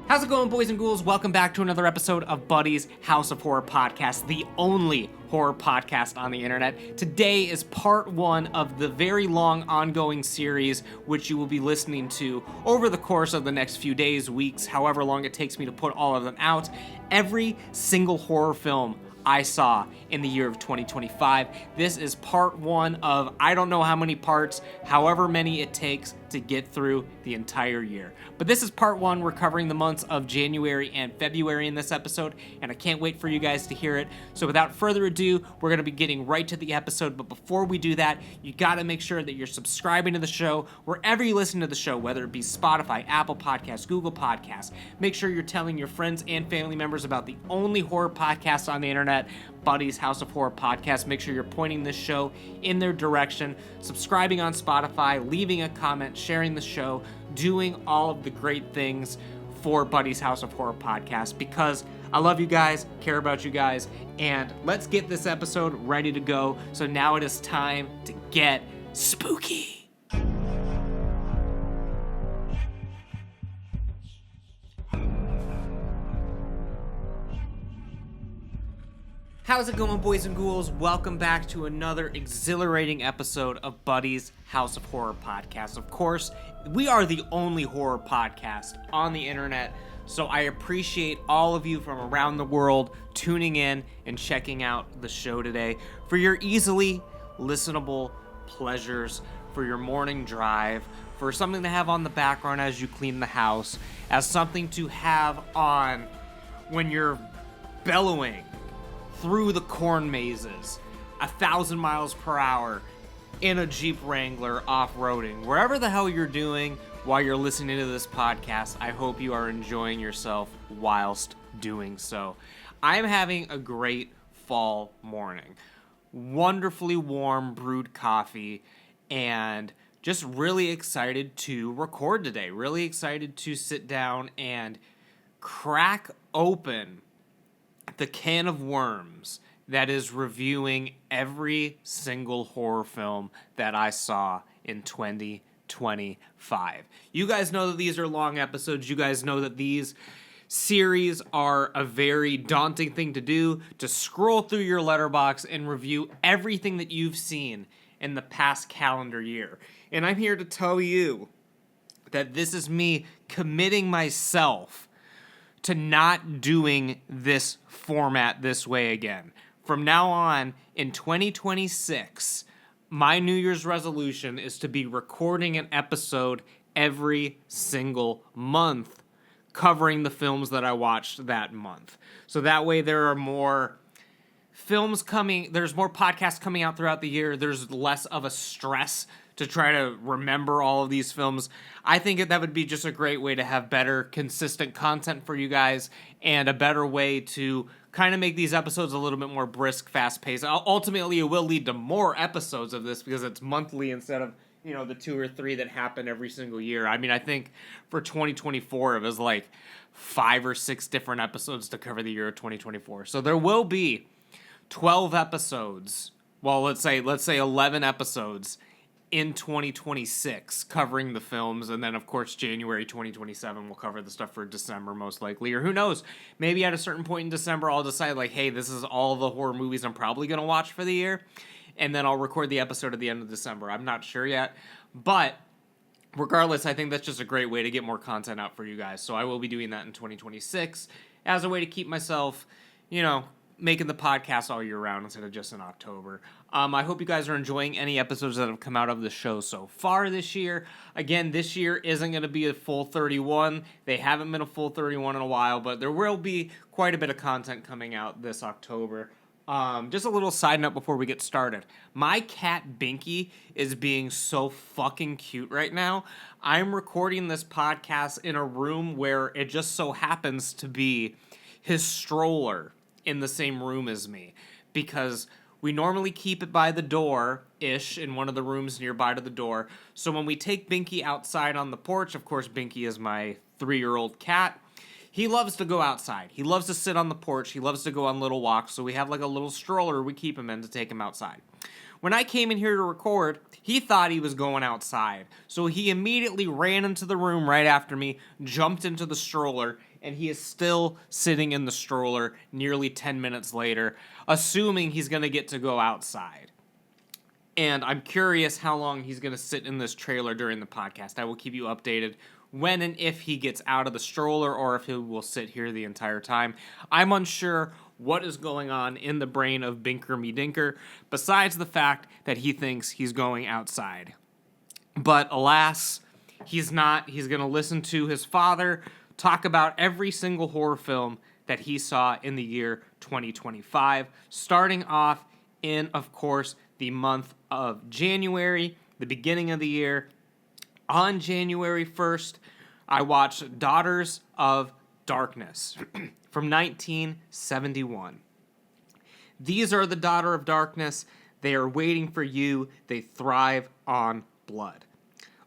How's it going, boys and ghouls? Welcome back to another episode of Buddy's House of Horror Podcast, the only horror podcast on the internet. Today is part one of the very long ongoing series, which you will be listening to over the course of the next few days, weeks, however long it takes me to put all of them out. Every single horror film I saw in the year of 2025. This is part one of I don't know how many parts, however many it takes to get through the entire year. But this is part one. We're covering the months of January and February in this episode, and I can't wait for you guys to hear it. So without further ado, we're going to be getting right to the episode. But before we do that, you got to make sure that you're subscribing to the show wherever you listen to the show, whether it be Spotify, Apple Podcasts, Google Podcasts. Make sure you're telling your friends and family members about the only horror podcast on the internet, Buddy's House of Horror Podcast. Make sure you're pointing this show in their direction, subscribing on Spotify, leaving a comment, sharing the show, doing all of the great things for Buddy's House of Horror Podcast, because I love you guys, care about you guys, and let's get this episode ready to go. So now it is time to get spooky. How's it going, boys and ghouls? Welcome back to another exhilarating episode of Buddy's House of Horror Podcast. Of course, we are the only horror podcast on the internet, so I appreciate all of you from around the world tuning in and checking out the show today for your easily listenable pleasures, for your morning drive, for something to have on the background as you clean the house, as something to have on when you're bellowing through the corn mazes, 1,000 miles per hour, in a Jeep Wrangler off-roading. Wherever the hell you're doing while you're listening to this podcast, I hope you are enjoying yourself whilst doing so. I'm having a great fall morning. Wonderfully warm brewed coffee, and just really excited to record today. Really excited to sit down and crack open the can of worms that is reviewing every single horror film that I saw in 2025. You guys know that these are long episodes. You guys know that these series are a very daunting thing to do, to scroll through your Letterboxd and review everything that you've seen in the past calendar year. And I'm here to tell you that this is me committing myself to not doing this format this way again. From now on, in 2026, my New Year's resolution is to be recording an episode every single month covering the films that I watched that month. So that way there are more films coming, there's more podcasts coming out throughout the year, there's less of a stress to try to remember all of these films. I think that would be just a great way to have better, consistent content for you guys, and a better way to kind of make these episodes a little bit more brisk, fast-paced. Ultimately, it will lead to more episodes of this because it's monthly instead of, the 2 or 3 that happen every single year. I mean, I think for 2024, it was like 5 or 6 different episodes to cover the year of 2024. So there will be 12 episodes. Well, let's say 11 episodes in 2026 covering the films, and then of course January 2027 we'll cover the stuff for December most likely, or who knows, maybe at a certain point in December I'll decide like, hey, this is all the horror movies I'm probably going to watch for the year, and then I'll record the episode at the end of December. I'm not sure yet, but regardless, I think that's just a great way to get more content out for you guys. So I will be doing that in 2026 as a way to keep myself, making the podcast all year round instead of just in October. I hope you guys are enjoying any episodes that have come out of the show so far this year. Again, this year isn't going to be a full 31. They haven't been a full 31 in a while, but there will be quite a bit of content coming out this October. Just a little side note before we get started. My cat Binky is being so fucking cute right now. I'm recording this podcast in a room where it just so happens to be his stroller in the same room as me, because we normally keep it by the door-ish in one of the rooms nearby to the door. So when we take Binky outside on the porch, of course Binky is my 3-year-old cat, he loves to go outside. He loves to sit on the porch. He loves to go on little walks. So we have like a little stroller we keep him in to take him outside. When I came in here to record, he thought he was going outside. So he immediately ran into the room right after me, jumped into the stroller, and he is still sitting in the stroller nearly 10 minutes later, assuming he's going to get to go outside. And I'm curious how long he's going to sit in this trailer during the podcast. I will keep you updated when and if he gets out of the stroller or if he will sit here the entire time. I'm unsure what is going on in the brain of Binker Me Dinker, besides the fact that he thinks he's going outside. But alas, he's not. He's going to listen to his father talk about every single horror film that he saw in the year 2025, starting off in, of course, the month of January, the beginning of the year. On January 1st, I watched Daughters of Darkness from 1971. These are the Daughter of Darkness. They are waiting for you. They thrive on blood.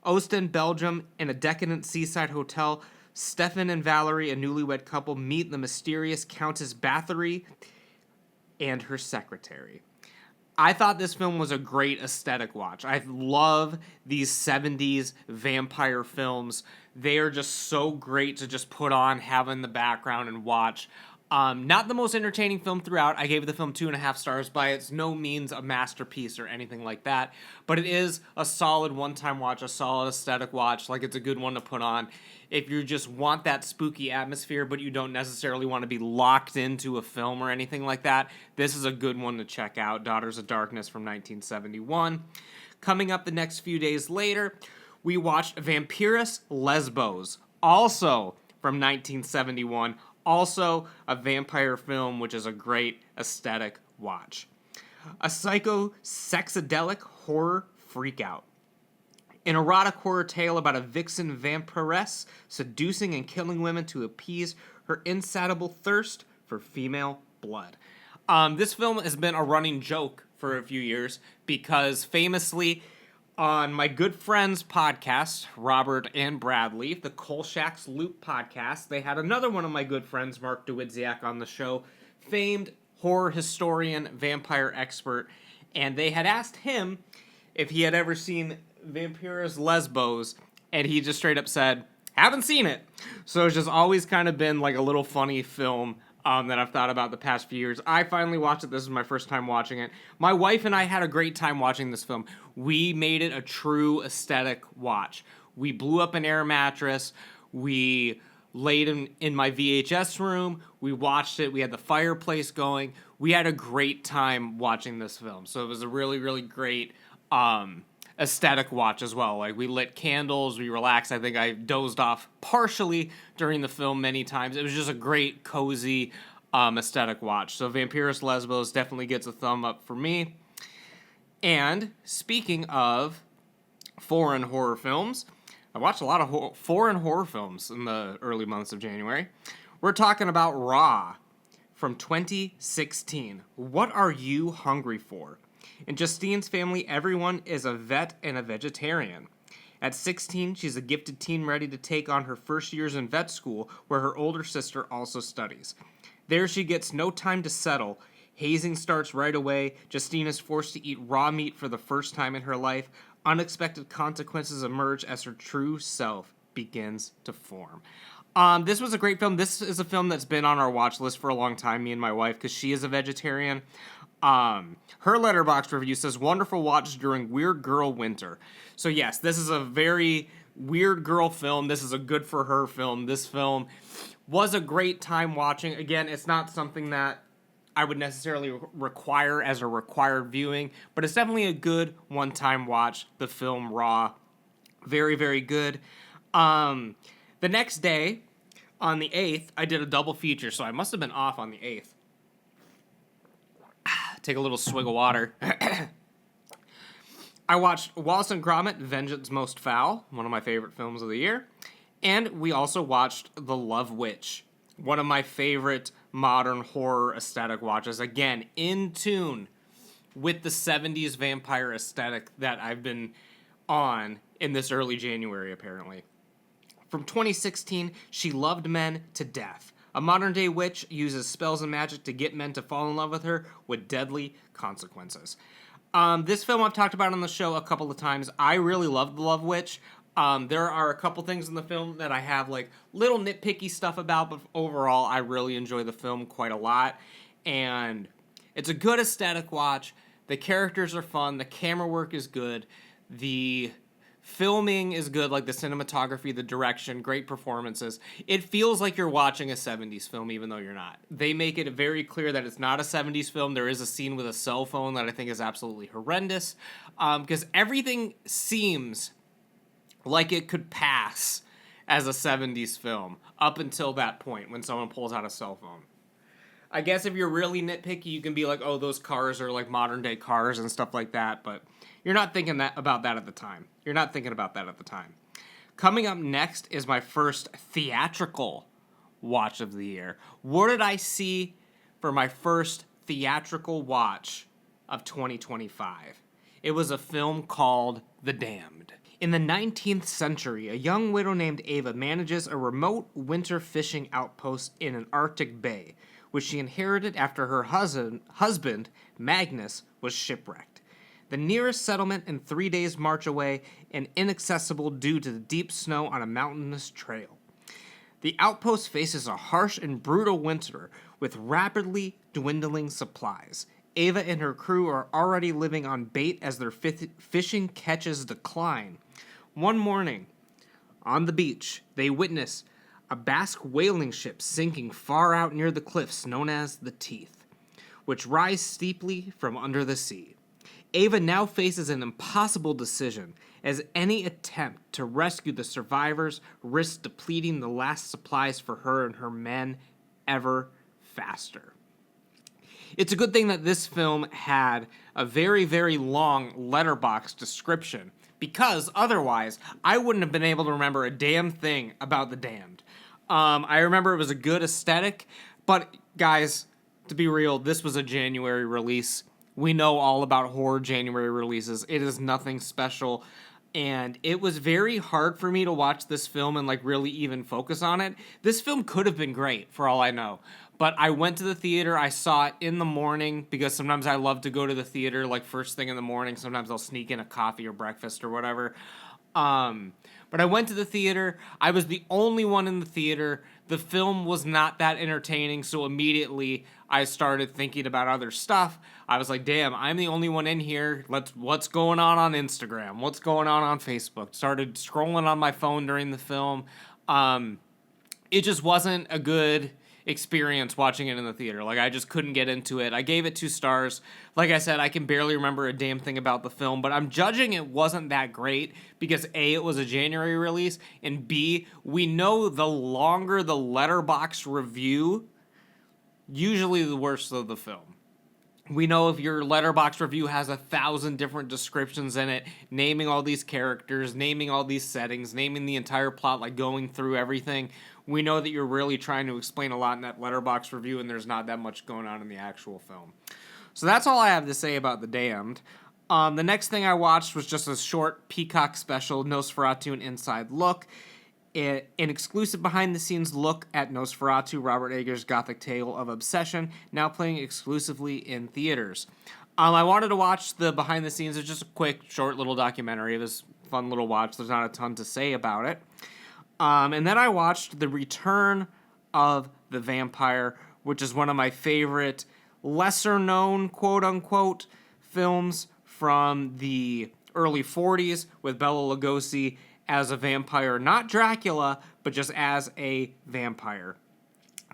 Ostend, Belgium, in a decadent seaside hotel, Stefan and Valerie, a newlywed couple, meet the mysterious Countess Bathory and her secretary. I thought this film was a great aesthetic watch. I love these 70s vampire films. They are just so great to just put on, have in the background, and watch. Not the most entertaining film throughout. I gave the film 2.5 stars. By its no means a masterpiece or anything like that. But it is a solid one-time watch, a solid aesthetic watch. Like, it's a good one to put on if you just want that spooky atmosphere, but you don't necessarily want to be locked into a film or anything like that. This is a good one to check out. Daughters of Darkness from 1971. Coming up the next few days later, we watched Vampirus Lesbos, also from 1971. Also a vampire film, which is a great aesthetic watch. A psycho-sexadelic horror freakout. An erotic horror tale about a vixen vampiress seducing and killing women to appease her insatiable thirst for female blood. This film has been a running joke for a few years because famously on my good friends podcast, Robert and Bradley, the Kolchak's Loop podcast, they had another one of my good friends, Mark DeWidziak, on the show, famed horror historian, vampire expert, and they had asked him if he had ever seen Vampirus Lesbos, and he just straight up said, haven't seen it. So it's just always kind of been like a little funny film that I've thought about the past few years. I finally watched it. This is my first time watching it. My wife and I had a great time watching this film. We made it a true aesthetic watch. We blew up an air mattress. We laid in my VHS room. We watched it. We had the fireplace going. We had a great time watching this film. So it was a really, really great aesthetic watch as well. Like, we lit candles, we relaxed. I think I dozed off partially during the film many times. It was just a great, cozy aesthetic watch. So Vampirus Lesbos definitely gets a thumb up for me. And speaking of foreign horror films, I watched a lot of foreign horror films in the early months of January. We're talking about Raw from 2016. What are you hungry for? In Justine's family, everyone is a vet and a vegetarian. At 16, she's a gifted teen ready to take on her first years in vet school, where her older sister also studies. There she gets no time to settle. Hazing starts right away. Justine is forced to eat raw meat for the first time in her life. Unexpected consequences emerge as her true self begins to form. This was a great film. This is a film that's been on our watch list for a long time, me and my wife, because she is a vegetarian. Her Letterboxd review says, wonderful watch during Weird Girl Winter. So yes, this is a very weird girl film. This is a good for her film. This film was a great time watching. Again, it's not something that I would necessarily require as a required viewing, but it's definitely a good one-time watch. The film Raw, very, very good. The next day, on the 8th, I did a double feature, so I must have been off on the 8th. Take a little swig of water. I watched Wallace and Gromit, Vengeance Most Foul, one of my favorite films of the year. And we also watched The Love Witch, one of my favorite modern horror aesthetic watches. Again, in tune with the 70s vampire aesthetic that I've been on in this early January, apparently. From 2016, She Loved Men to Death. A modern-day witch uses spells and magic to get men to fall in love with her with deadly consequences. This film I've talked about on the show a couple of times. I really loved The Love Witch. There are a couple things in the film that I have like little nitpicky stuff about, but overall I really enjoy the film quite a lot. And it's a good aesthetic watch. The characters are fun. The camera work is good. The filming is good, like the cinematography, the direction, great performances. It feels like you're watching a 70s film, even though you're not. They make it very clear that it's not a 70s film. There is a scene with a cell phone that I think is absolutely horrendous, because everything seems like it could pass as a 70s film up until that point when someone pulls out a cell phone. I guess if you're really nitpicky, you can be like, oh, those cars are like modern day cars and stuff like that, but you're not thinking about that at the time. Coming up next is my first theatrical watch of the year. What did I see for my first theatrical watch of 2025? It was a film called The Damned. In the 19th century, a young widow named Ava manages a remote winter fishing outpost in an Arctic bay, which she inherited after her husband, Magnus, was shipwrecked. The nearest settlement in 3 days' march away and inaccessible due to the deep snow on a mountainous trail. The outpost faces a harsh and brutal winter with rapidly dwindling supplies. Ava and her crew are already living on bait as their fishing catches decline. One morning, on the beach, they witness a Basque whaling ship sinking far out near the cliffs known as the Teeth, which rise steeply from under the sea. Ava now faces an impossible decision, as any attempt to rescue the survivors risks depleting the last supplies for her and her men ever faster. It's a good thing that this film had a very, very long Letterboxd description, because otherwise I wouldn't have been able to remember a damn thing about The Damned. I remember it was a good aesthetic, but guys, to be real, this was a January release. We know all about horror January releases. It is nothing special, and it was very hard for me to watch this film and like really even focus on it. This film could have been great for all I know, but I went to the theater. I saw it in the morning because sometimes I love to go to the theater like first thing in the morning. Sometimes I'll sneak in a coffee or breakfast or whatever. But I went to the theater. I was the only one in the theater. The film was not that entertaining, so immediately I started thinking about other stuff. I was like, damn, I'm the only one in here. What's going on Instagram? What's going on Facebook? Started scrolling on my phone during the film. It just wasn't a good experience watching it in the theater. Like, I just couldn't get into it. I gave it 2 stars. Like I said, I can barely remember a damn thing about the film, but I'm judging it wasn't that great because A, it was a January release, and B, we know the longer the Letterboxd review, usually the worse of the film. We know if your Letterboxd review has 1,000 different descriptions in it, naming all these characters, naming all these settings, naming the entire plot, like going through everything, we know that you're really trying to explain a lot in that Letterboxd review, and there's not that much going on in the actual film. So that's all I have to say about The Damned. The next thing I watched was just a short Peacock special, Nosferatu: An Inside Look. An exclusive behind-the-scenes look at Nosferatu, Robert Eggers' gothic tale of obsession, now playing exclusively in theaters. I wanted to watch the behind-the-scenes. It's just a quick, short little documentary. It was a fun little watch. There's not a ton to say about it. And then I watched The Return of the Vampire, which is one of my favorite lesser-known, quote-unquote, films from the early 40s with Bela Lugosi as a vampire, not Dracula, but just as a vampire.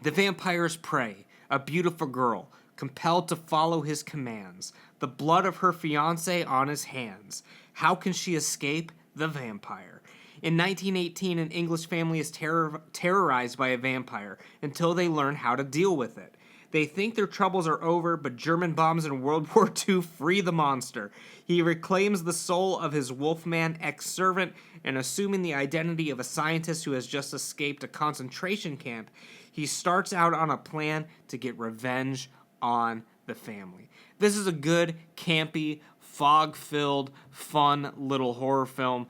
The vampire's prey, a beautiful girl, compelled to follow his commands, the blood of her fiancé on his hands. How can she escape the vampire? In 1918, an English family is terrorized by a vampire until they learn how to deal with it. They think their troubles are over, but German bombs in World War II free the monster. He reclaims the soul of his Wolfman ex-servant, and assuming the identity of a scientist who has just escaped a concentration camp, he starts out on a plan to get revenge on the family. This is a good, campy, fog-filled, fun little horror film.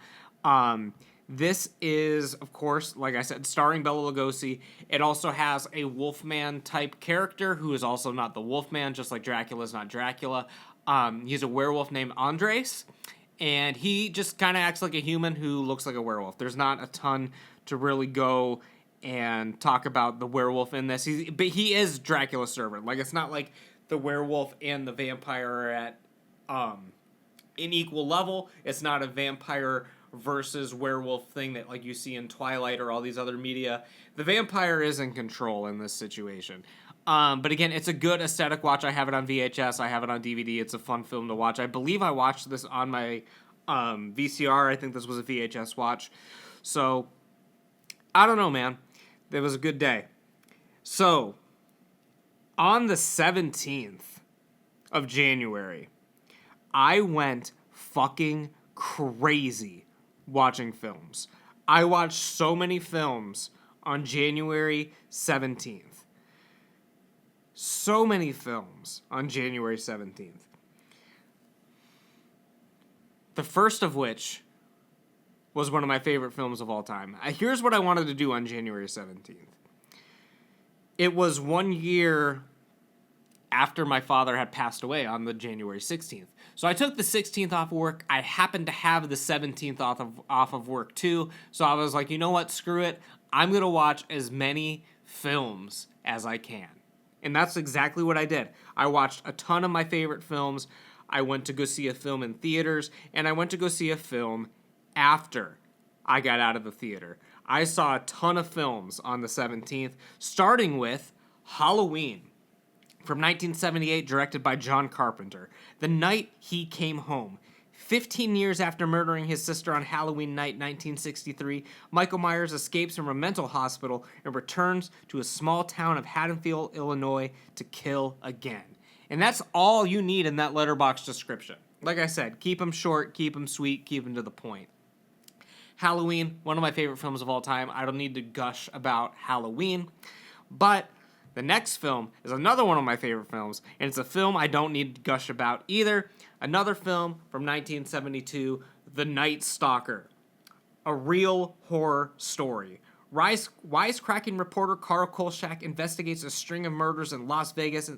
This is, of course, like I said, starring Bela Lugosi. It also has a Wolfman-type character who is also not the Wolfman, just like Dracula's not Dracula. He's a werewolf named Andres, and he just kind of acts like a human who looks like a werewolf. There's not a ton to really go and talk about the werewolf in this. But he is Dracula's servant. Like, it's not like the werewolf and the vampire are at an equal level. It's not a vampire versus werewolf thing that like you see in Twilight or all these other media. The vampire is in control in this situation. But again, it's a good aesthetic watch. I have it on VHS. I have it on DVD. It's a fun film to watch. I believe I watched this on my VCR. I think this was a VHS watch. So, I don't know, man. It was a good day. So, on the 17th of January, I went fucking crazy watching films. I watched so many films on January 17th. So many films on January 17th. The first of which was one of my favorite films of all time. Here's what I wanted to do on January 17th. It was 1 year after my father had passed away on the January 16th. So I took the 16th off of work. I happened to have the 17th off of work too. So I was like, you know what? Screw it. I'm going to watch as many films as I can. And that's exactly what I did. I watched a ton of my favorite films. I went to go see a film in theaters, and I went to go see a film after I got out of the theater. I saw a ton of films on the 17th, starting with Halloween from 1978, directed by John Carpenter. The Night He Came Home. 15 years after murdering his sister on Halloween night 1963, Michael Myers escapes from a mental hospital and returns to a small town of Haddonfield, Illinois to kill again. And that's all you need in that Letterboxd description. Like I said, keep them short, keep them sweet, keep them to the point. Halloween, one of my favorite films of all time. I don't need to gush about Halloween, but the next film is another one of my favorite films, and it's a film I don't need to gush about either. Another film from 1972, The Night Stalker. A real horror story. Wisecracking reporter Carl Kolchak investigates a string of murders in Las Vegas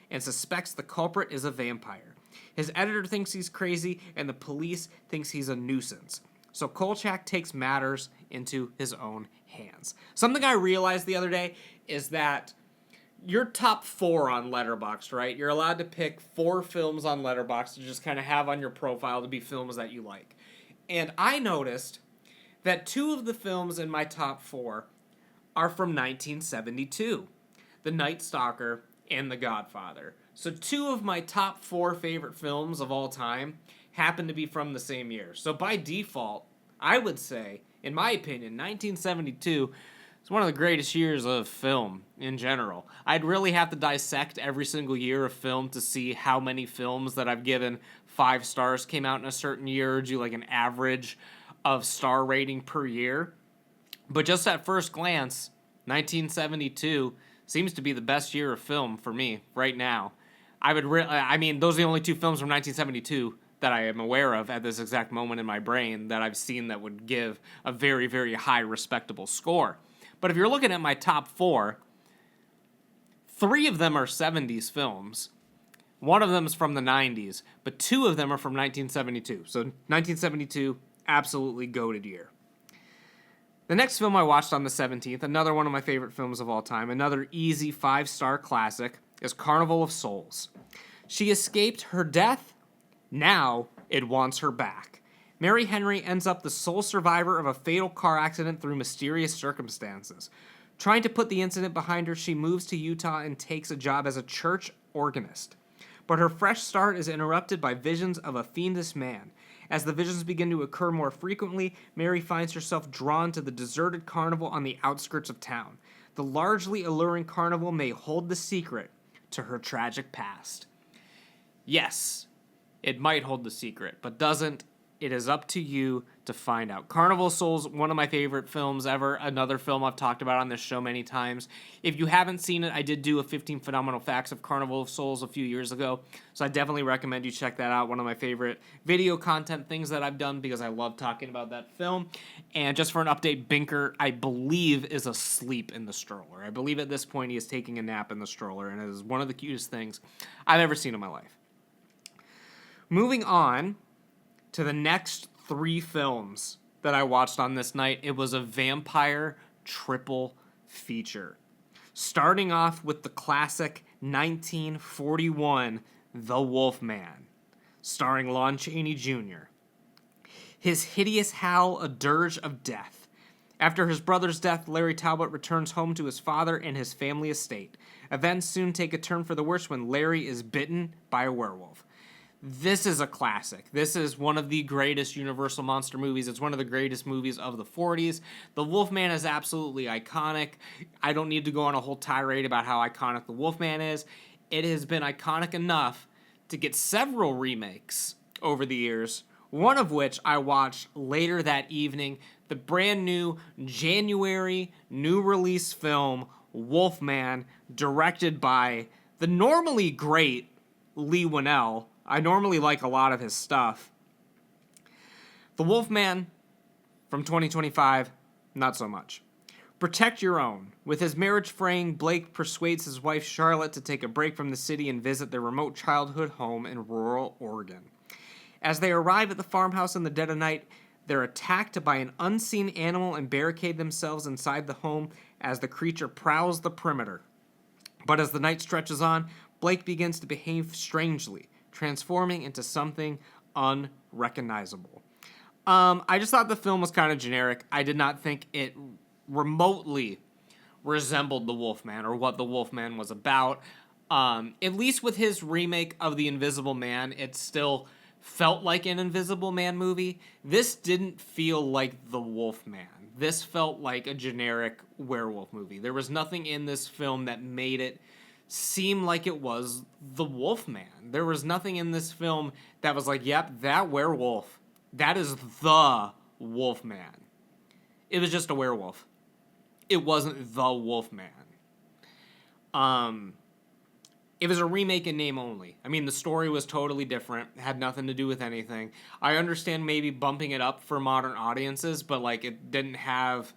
and suspects the culprit is a vampire. His editor thinks he's crazy, and the police thinks he's a nuisance. So Kolchak takes matters into his own hands. Something I realized the other day is that your top 4 on Letterboxd, right? You're allowed to pick 4 films on Letterboxd to just kind of have on your profile to be films that you like. And I noticed that 2 of the films in my top 4 are from 1972. The Night Stalker and The Godfather. So 2 of my top 4 favorite films of all time happen to be from the same year. So by default, I would say, in my opinion, 1972 is one of the greatest years of film in general. I'd really have to dissect every single year of film to see how many films that I've given 5 stars came out in a certain year, or do like an average of star rating per year. But just at first glance, 1972 seems to be the best year of film for me right now. Those are the only 2 films from 1972 that I am aware of at this exact moment in my brain that I've seen that would give a very, very high respectable score. But if you're looking at my top 4, 3 of them are 70s films. One of them is from the 90s, but 2 of them are from 1972. So 1972, absolutely goated year. The next film I watched on the 17th, another one of my favorite films of all time, another easy 5-star classic, is Carnival of Souls. She escaped her death. Now it wants her back. Mary Henry ends up the sole survivor of a fatal car accident through mysterious circumstances. Trying to put the incident behind her, she moves to Utah and takes a job as a church organist. But her fresh start is interrupted by visions of a fiendish man. As the visions begin to occur more frequently, Mary finds herself drawn to the deserted carnival on the outskirts of town. The largely alluring carnival may hold the secret to her tragic past. Yes, it might hold the secret, but doesn't. It is up to you to find out. Carnival of Souls, one of my favorite films ever. Another film I've talked about on this show many times. If you haven't seen it, I did do a 15 Phenomenal Facts of Carnival of Souls a few years ago. So I definitely recommend you check that out. One of my favorite video content things that I've done because I love talking about that film. And just for an update, Binker, I believe, is asleep in the stroller. I believe at this point he is taking a nap in the stroller. And it is one of the cutest things I've ever seen in my life. Moving on to the next 3 films that I watched on this night. It was a vampire triple feature. Starting off with the classic 1941 The Wolfman, starring Lon Chaney Jr. His hideous howl, a dirge of death. After his brother's death, Larry Talbot returns home to his father and his family estate. Events soon take a turn for the worse when Larry is bitten by a werewolf. This is a classic. This is one of the greatest Universal monster movies. It's one of the greatest movies of the 40s. The Wolfman is absolutely iconic. I don't need to go on a whole tirade about how iconic the Wolfman is. It has been iconic enough to get several remakes over the years, one of which I watched later that evening, the brand new January new release film, Wolfman, directed by the normally great Lee Winnell. I normally like a lot of his stuff. The Wolfman from 2025, not so much. Protect your own. With his marriage fraying, Blake persuades his wife Charlotte to take a break from the city and visit their remote childhood home in rural Oregon. As they arrive at the farmhouse in the dead of night, they're attacked by an unseen animal and barricade themselves inside the home as the creature prowls the perimeter. But as the night stretches on, Blake begins to behave strangely, transforming into something unrecognizable. I just thought the film was kind of generic. I did not think it remotely resembled The Wolfman or what The Wolfman was about. At least with his remake of The Invisible Man, it still felt like an Invisible Man movie. This didn't feel like The Wolfman. This felt like a generic werewolf movie. There was nothing in this film that made it seem like it was The Wolfman. There was nothing in this film that was like, yep, that werewolf, that is the Wolfman. It was just a werewolf. It wasn't The Wolfman. It was a remake in name only. I mean, the story was totally different. It had nothing to do with anything. I understand maybe bumping it up for modern audiences, but like it didn't have,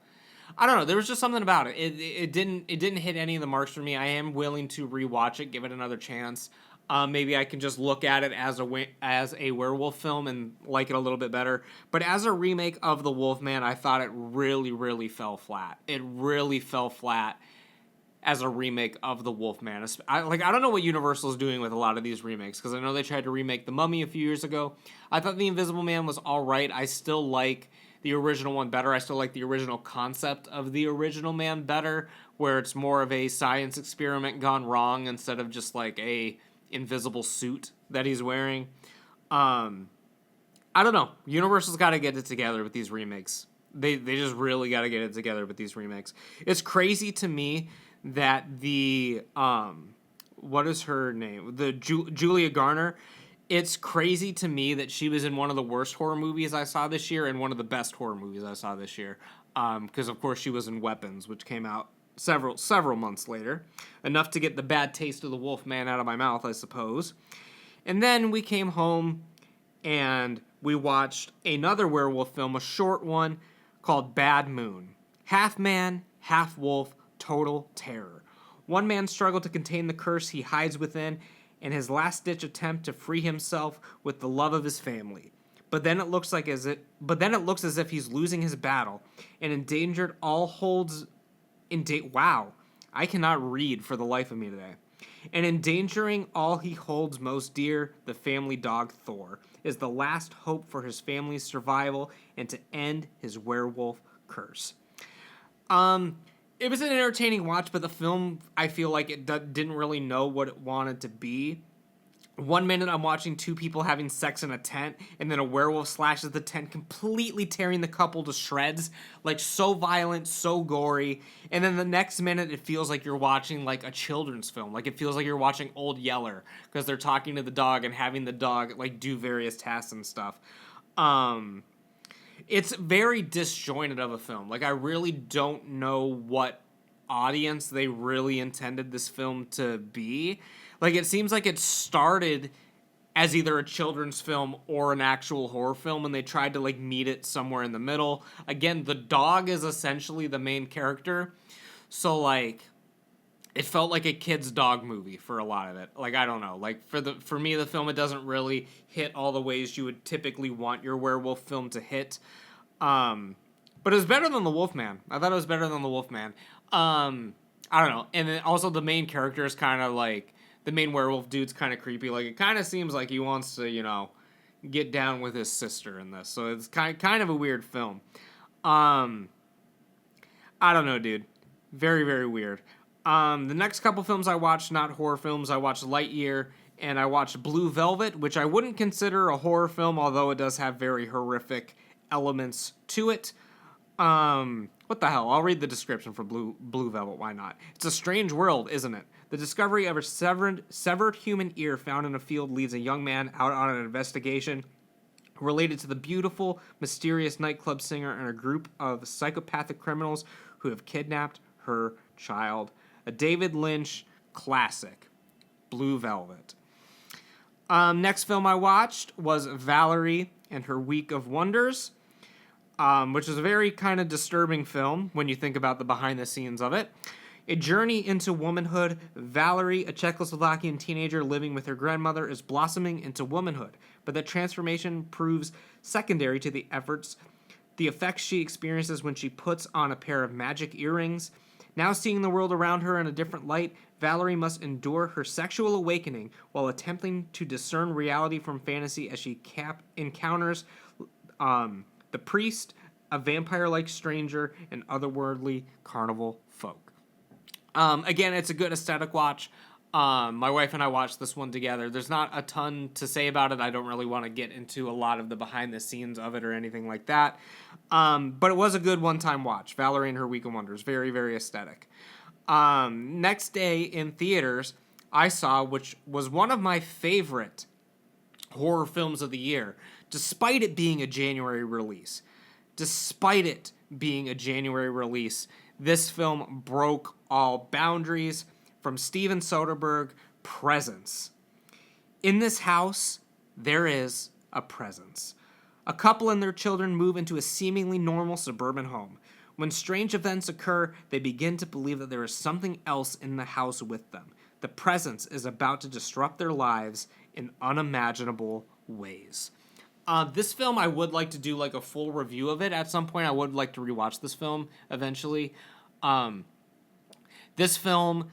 I don't know. There was just something about it. It didn't hit any of the marks for me. I am willing to rewatch it, give it another chance. Maybe I can just look at it as a werewolf film and like it a little bit better. But as a remake of The Wolfman, I thought it really, really fell flat. It really fell flat as a remake of The Wolfman. I don't know what Universal is doing with a lot of these remakes, because I know they tried to remake The Mummy a few years ago. I thought The Invisible Man was all right. I still like the original one better. I still like the original concept of the original Man better, where it's more of a science experiment gone wrong instead of just like a invisible suit that he's wearing. I don't know. Universal's got to get it together with these remakes. They just really got to get it together with these remakes. It's crazy to me that the what is her name? Julia Garner. It's crazy to me that she was in one of the worst horror movies I saw this year and one of the best horror movies I saw this year. Because of course she was in Weapons, which came out several months later, enough to get the bad taste of the Wolfman out of my mouth, I suppose. And then we came home and we watched another werewolf film, a short one called Bad Moon. Half man, half wolf, total terror. One man struggled to contain the curse he hides within in his last-ditch attempt to free himself with the love of his family. But then it looks as if he's losing his battle and endangered all holds. Wow, I cannot read for the life of me today. And endangering all he holds most dear, the family dog Thor, is the last hope for his family's survival and to end his werewolf curse. It was an entertaining watch, but the film, I feel like it didn't really know what it wanted to be. 1 minute I'm watching 2 people having sex in a tent, and then a werewolf slashes the tent, completely tearing the couple to shreds. Like, so violent, so gory. And then the next minute it feels like you're watching, like, a children's film. Like, it feels like you're watching Old Yeller, because they're talking to the dog and having the dog, like, do various tasks and stuff. It's very disjointed of a film. Like, I really don't know what audience they really intended this film to be. Like, it seems like it started as either a children's film or an actual horror film, and they tried to, like, meet it somewhere in the middle. Again, the dog is essentially the main character. So, like, it felt like a kid's dog movie for a lot of it. Like, I don't know. Like, for me, the film, it doesn't really hit all the ways you would typically want your werewolf film to hit. But it was better than The Wolfman. I thought it was better than The Wolfman. I don't know. And then also the main character is kind of like, the main werewolf dude's kind of creepy. Like, it kind of seems like he wants to, get down with his sister in this. So it's kind of a weird film. I don't know, dude. Very, very weird. The next couple films I watched, not horror films, I watched Lightyear and I watched Blue Velvet, which I wouldn't consider a horror film, although it does have very horrific elements to it. What the hell? I'll read the description for Blue Velvet, why not? It's a strange world, isn't it? The discovery of a severed human ear found in a field leads a young man out on an investigation related to the beautiful, mysterious nightclub singer and a group of psychopathic criminals who have kidnapped her child. A David Lynch classic, Blue Velvet. Next film I watched was Valerie and Her Week of Wonders, which is a very kind of disturbing film when you think about the behind the scenes of it. A journey into womanhood, Valerie, a Czechoslovakian teenager living with her grandmother, is blossoming into womanhood, but that transformation proves secondary to the effects she experiences when she puts on a pair of magic earrings. Now seeing the world around her in a different light, Valerie must endure her sexual awakening while attempting to discern reality from fantasy as she encounters the priest, a vampire-like stranger, and otherworldly carnival folk. Again, it's a good aesthetic watch. My wife and I watched this one together. There's not a ton to say about it. I don't really want to get into a lot of the behind the scenes of it or anything like that. But it was a good one-time watch. Valerie and Her Week of Wonders. Very, very aesthetic. Next day in theaters, I saw, which was one of my favorite horror films of the year, despite it being a January release. This film broke all boundaries. From Steven Soderbergh, Presence. In this house, there is a presence. A couple and their children move into a seemingly normal suburban home. When strange events occur, they begin to believe that there is something else in the house with them. The presence is about to disrupt their lives in unimaginable ways. This film, I would like to do like a full review of it at some point. I would like to rewatch this film eventually. This film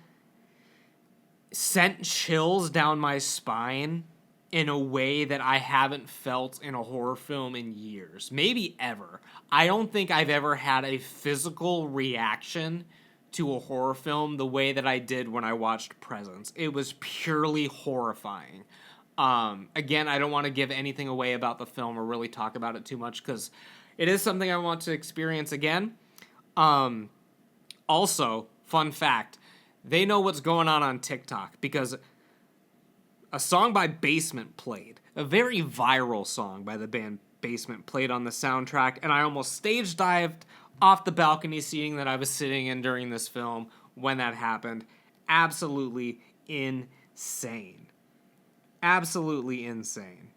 sent chills down my spine in a way that I haven't felt in a horror film in years. Maybe ever. I don't think I've ever had a physical reaction to a horror film the way that I did when I watched Presence. It was purely horrifying. Again, I don't want to give anything away about the film or really talk about it too much because it is something I want to experience again. Also, fun fact, they know what's going on TikTok because a song by Basement played. A very viral song by the band Basement played on the soundtrack, and I almost stage dived off the balcony seating that I was sitting in during this film when that happened. Absolutely insane. Absolutely insane.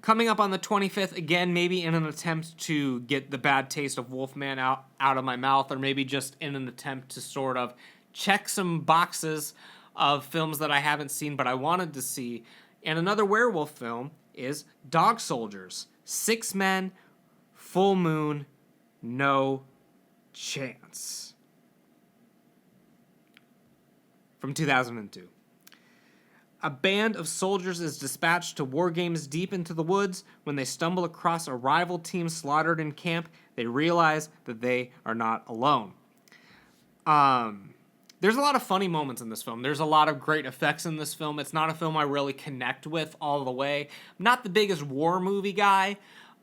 Coming up on the 25th, again, maybe in an attempt to get the bad taste of Wolfman out of my mouth, or maybe just in an attempt to sort of check some boxes of films that I haven't seen but I wanted to see. And another werewolf film is Dog Soldiers. 6 Men, Full Moon, No Chance. From 2002. A band of soldiers is dispatched to war games deep into the woods. When they stumble across a rival team slaughtered in camp, they realize that they are not alone. There's a lot of funny moments in this film. There's a lot of great effects in this film. It's not a film I really connect with all the way. I'm not the biggest war movie guy,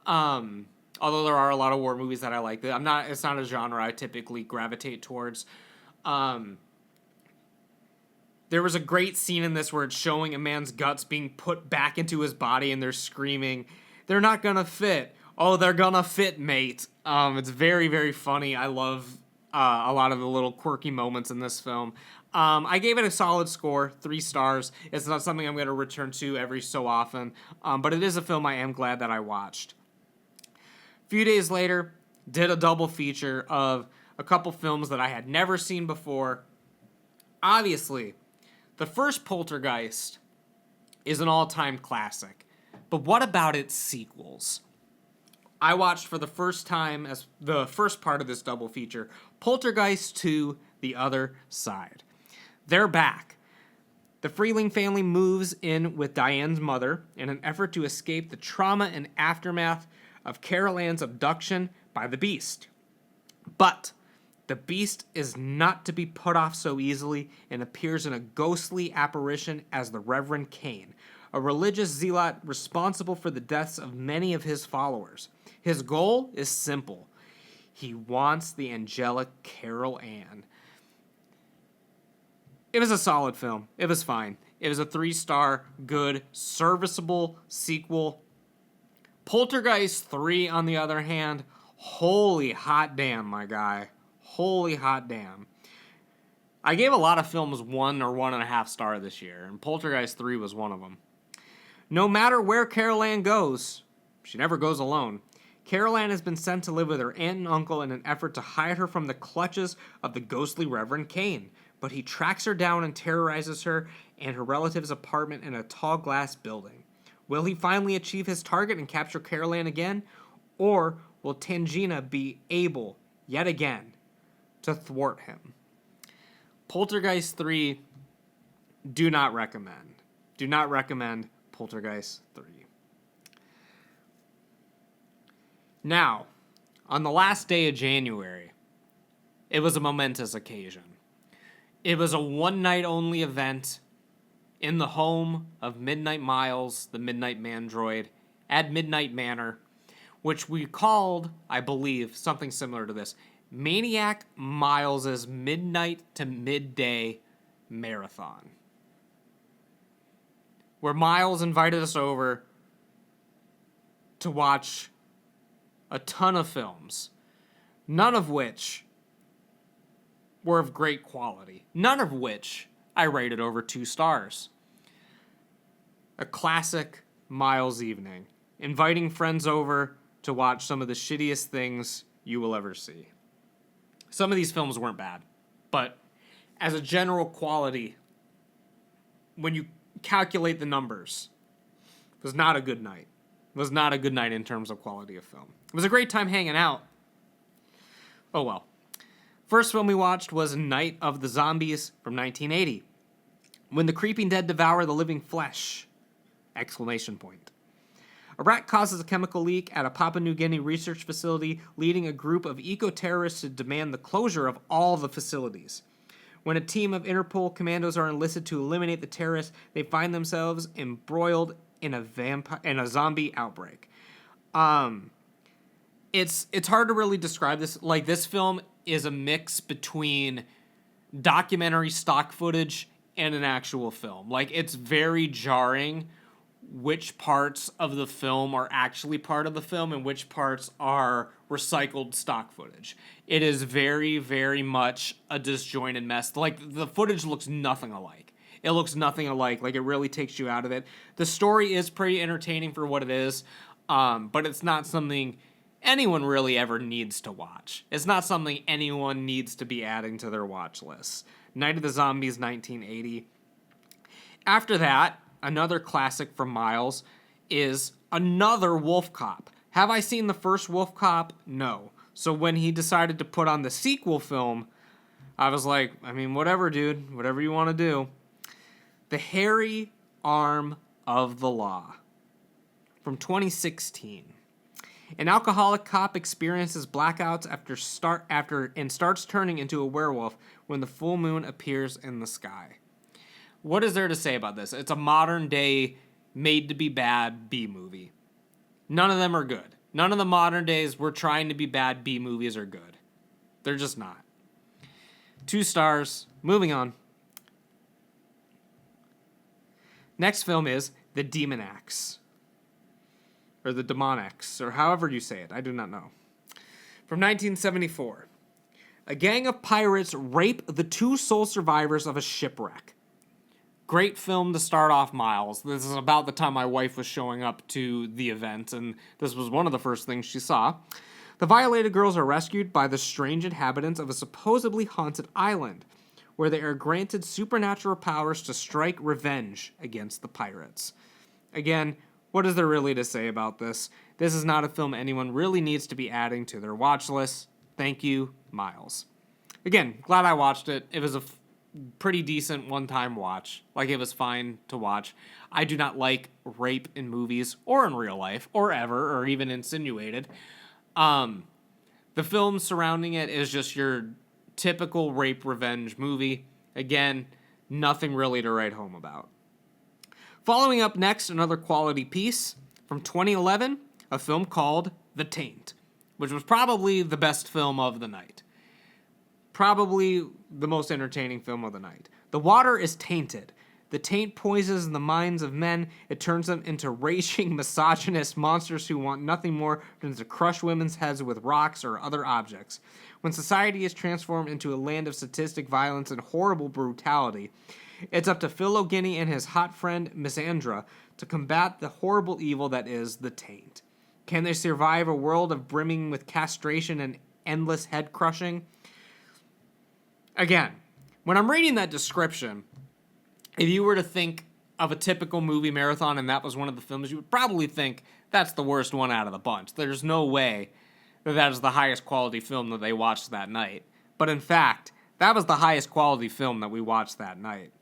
although there are a lot of war movies that I like. It's not a genre I typically gravitate towards. There was a great scene in this where it's showing a man's guts being put back into his body and they're screaming, "They're not gonna fit." "Oh, they're gonna fit, mate." It's very, very funny. I love a lot of the little quirky moments in this film. I gave it a solid score, 3 stars. It's not something I'm going to return to every so often, but it is a film I am glad that I watched. A few days later, did a double feature of a couple films that I had never seen before. Obviously, the first Poltergeist is an all-time classic, but what about its sequels? I watched for the first time, as the first part of this double feature, Poltergeist 2, The Other Side. They're back. The Freeling family moves in with Diane's mother in an effort to escape the trauma and aftermath of Carol Ann's abduction by the Beast. But the Beast is not to be put off so easily and appears in a ghostly apparition as the Reverend Cain, a religious zealot responsible for the deaths of many of his followers. His goal is simple. He wants the angelic Carol Ann. It was a solid film. It was fine. It was a 3-star, good, serviceable sequel. Poltergeist 3, on the other hand, holy hot damn, my guy. Holy hot damn. I gave a lot of films 1 or 1.5 star this year, and Poltergeist 3 was one of them. No matter where Carol Ann goes, she never goes alone. Carol Ann has been sent to live with her aunt and uncle in an effort to hide her from the clutches of the ghostly Reverend Cain. But he tracks her down and terrorizes her and her relative's apartment in a tall glass building. Will he finally achieve his target and capture Carol Ann again? Or will Tangina be able, yet again, to thwart him? Poltergeist 3, do not recommend. Do not recommend Poltergeist 3. Now, on the last day of January, it was a momentous occasion. It was a one-night-only event in the home of Midnight Miles, the Midnight Mandroid, at Midnight Manor, which we called, I believe, something similar to this, Maniac Miles' Midnight to Midday Marathon, where Miles invited us over to watch a ton of films, none of which were of great quality. None of which I rated over 2 stars. A classic Miles evening, inviting friends over to watch some of the shittiest things you will ever see. Some of these films weren't bad, but as a general quality, when you calculate the numbers, it was not a good night. It was not a good night in terms of quality of film. It was a great time hanging out. Oh well. First film we watched was Night of the Zombies from 1980. When the creeping dead devour the living flesh! Exclamation point. A rat causes a chemical leak at a Papua New Guinea research facility, leading a group of eco-terrorists to demand the closure of all the facilities. When a team of Interpol commandos are enlisted to eliminate the terrorists, they find themselves embroiled in a zombie outbreak. It's hard to really describe this. Like, this film is a mix between documentary stock footage and an actual film. Like, it's very jarring which parts of the film are actually part of the film and which parts are recycled stock footage. It is very, very much a disjointed mess. Like, the footage looks nothing alike. It looks nothing alike. Like, it really takes you out of it. The story is pretty entertaining for what it is, but it's not something anyone really ever needs to watch. It's not something anyone needs to be adding to their watch list. Night of the Zombies, 1980. After that, another classic from Miles is another Wolf Cop. Have I seen the first Wolf Cop? No. So when he decided to put on the sequel film, I was like, I mean, whatever, dude. Whatever you want to do. The Hairy Arm of the Law from 2016. An alcoholic cop experiences blackouts and starts turning into a werewolf when the full moon appears in the sky. What is there to say about this? It's a modern day, made to be bad B movie. None of them are good. None of the modern days we're trying to be bad B movies are good. They're just not. 2 stars. Moving on. Next film is The Demon Axe. Or The Demon Axe, or however you say it. I do not know. From 1974. A gang of pirates rape the 2 sole survivors of a shipwreck. Great film to start off Miles. This is about the time my wife was showing up to the event, and this was one of the first things she saw. The violated girls are rescued by the strange inhabitants of a supposedly haunted island, where they are granted supernatural powers to strike revenge against the pirates. Again, what is there really to say about this? This is not a film anyone really needs to be adding to their watch list. Thank you, Miles. Again, glad I watched it. It was a pretty decent one-time watch. Like, it was fine to watch. I do not like rape in movies or in real life or ever or even insinuated. The film surrounding it is just your typical rape revenge movie. Again, nothing really to write home about. Following up next, another quality piece from 2011, a film called The Taint, which was probably the best film of the night. Probably the most entertaining film of the night. The water is tainted. The taint poisons the minds of men. It turns them into raging, misogynist monsters who want nothing more than to crush women's heads with rocks or other objects. When society is transformed into a land of sadistic violence and horrible brutality, it's up to Phil O'Guiney and his hot friend, Miss Andra, to combat the horrible evil that is the taint. Can they survive a world of brimming with castration and endless head crushing? Again, when I'm reading that description, if you were to think of a typical movie marathon and that was one of the films, you would probably think that's the worst one out of the bunch. There's no way that that is the highest quality film that they watched that night. But in fact, that was the highest quality film that we watched that night.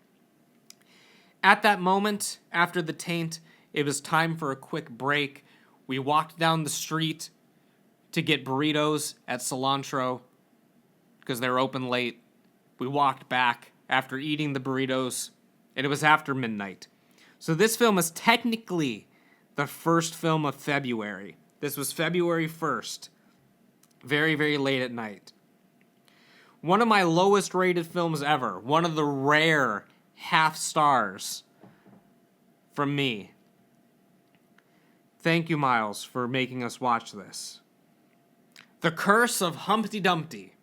At that moment, after The Taint, it was time for a quick break. We walked down the street to get burritos at Cilantro because they're open late. We walked back after eating the burritos, and it was after midnight. So this film is technically the first film of February. This was February 1st. Very, very late at night. One of my lowest rated films ever. One of the rare half stars from me. Thank you, Miles, for making us watch this. The Curse of Humpty Dumpty.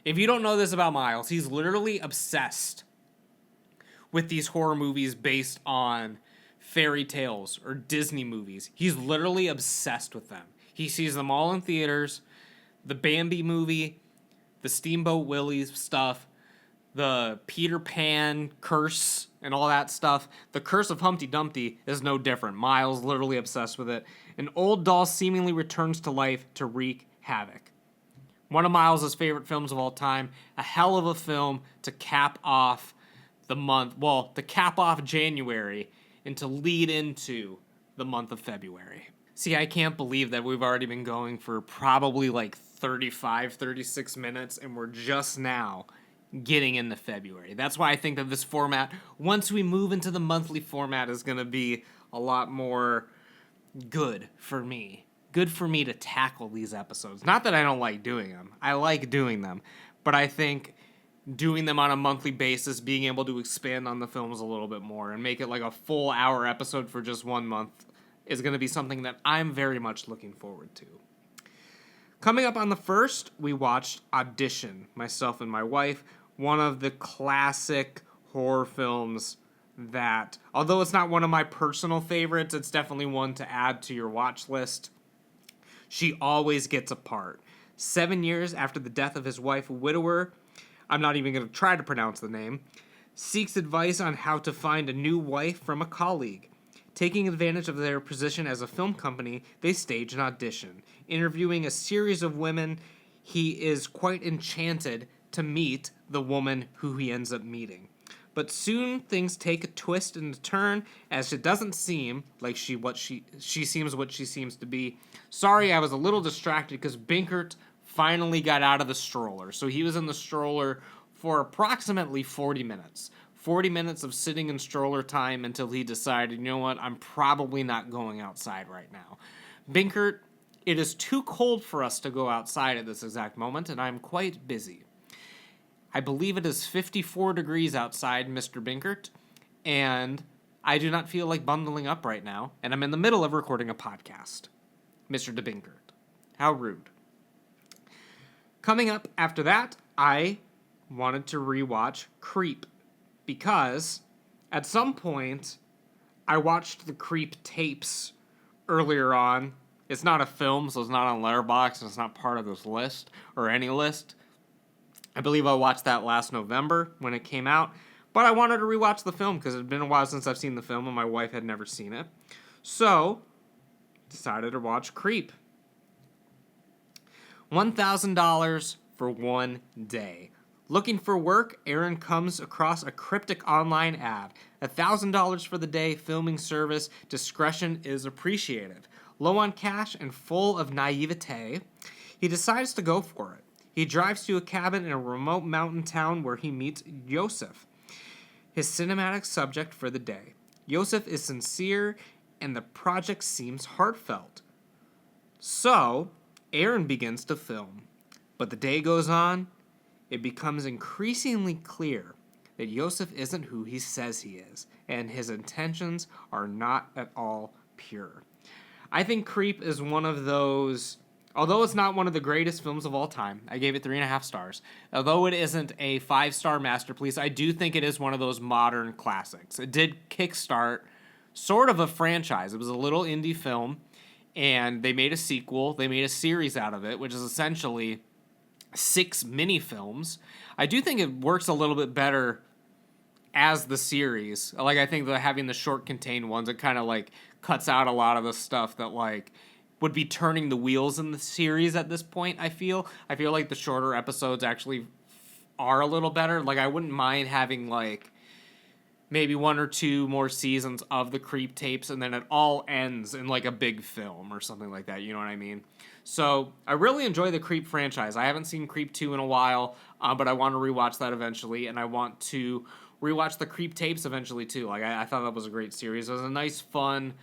If you don't know this about Miles, he's literally obsessed with these horror movies based on fairy tales or Disney movies. He's literally obsessed with them. He sees them all in theaters. The Bambi movie, the Steamboat Willie stuff, the Peter Pan curse and all that stuff. The Curse of Humpty Dumpty is no different. Miles literally obsessed with it. An old doll seemingly returns to life to wreak havoc. One of Miles' favorite films of all time. A hell of a film to cap off the month, well, to cap off January and to lead into the month of February. See, I can't believe that we've already been going for probably like 35, 36 minutes, and we're just now getting into February. That's why I think that this format, once we move into the monthly format, is going to be a lot more good for me. Good for me to tackle these episodes. Not that I don't like doing them. I like doing them. But I think doing them on a monthly basis, being able to expand on the films a little bit more and make it like a full hour episode for just 1 month is going to be something that I'm very much looking forward to. Coming up on the 1st, we watched Audition, myself and my wife, one of the classic horror films that, although it's not one of my personal favorites, it's definitely one to add to your watch list. She always gets a part. 7 years after the death of his wife, Widower, I'm not even going to try to pronounce the name, seeks advice on how to find a new wife from a colleague. Taking advantage of their position as a film company, they stage an audition. Interviewing a series of women, he is quite enchanted to meet the woman who he ends up meeting. But soon things take a twist and a turn, as it doesn't seem like she seems what she seems to be. Sorry, I was a little distracted because Binkert finally got out of the stroller. So he was in the stroller for approximately 40 minutes. 40 minutes of sitting in stroller time until he decided, you know what, I'm probably not going outside right now. Binkert, it is too cold for us to go outside at this exact moment, and I'm quite busy. I believe it is 54 degrees outside, Mr. Binkert, and I do not feel like bundling up right now, and I'm in the middle of recording a podcast. Mr. De Binkert. How rude. Coming up after that, I wanted to rewatch Creep, because at some point, I watched the Creep tapes earlier on. It's not a film, so it's not on Letterboxd, and it's not part of this list, or any list. I believe I watched that last November when it came out, but I wanted to rewatch the film because it had been a while since I've seen the film and my wife had never seen it. So, decided to watch Creep. $1,000 for one day. Looking for work, Aaron comes across a cryptic online ad. $1,000 for the day, filming service, discretion is appreciated. Low on cash and full of naivete, he decides to go for it. He drives to a cabin in a remote mountain town where he meets Yosef, his cinematic subject for the day. Yosef is sincere and the project seems heartfelt. So, Aaron begins to film. But the day goes on, it becomes increasingly clear that Yosef isn't who he says he is, and his intentions are not at all pure. I think Creep is one of those, although it's not one of the greatest films of all time, I gave it 3.5 stars. Although it isn't a 5-star masterpiece, I do think it is one of those modern classics. It did kickstart sort of a franchise. It was a little indie film, and they made a sequel. They made a series out of it, which is essentially 6 mini films. I do think it works a little bit better as the series. Like, I think that having the short contained ones, it kind of like cuts out a lot of the stuff that like would be turning the wheels in the series at this point. I feel like the shorter episodes actually are a little better. Like, I wouldn't mind having like maybe 1 or 2 more seasons of the Creep tapes, and then it all ends in like a big film or something like that. You know what I mean? So I really enjoy the Creep franchise. I haven't seen Creep 2 in a while, but I want to rewatch that eventually, and I want to rewatch the Creep tapes eventually too. Like, I thought that was a great series. It was a nice, fun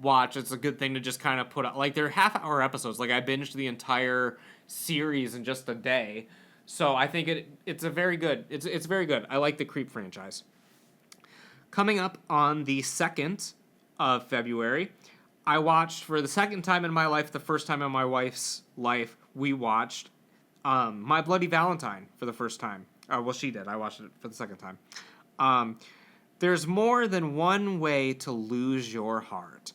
watch. It's a good thing to just kind of put out. Like, they're half-hour episodes. Like, I binged the entire series in just a day. So I think it's a very good. It's very good. I like the Creep franchise. Coming up on the 2nd of February, I watched for the second time in my life, the first time in my wife's life, we watched My Bloody Valentine for the first time. Well, she did. I watched it for the second time. There's more than one way to lose your heart.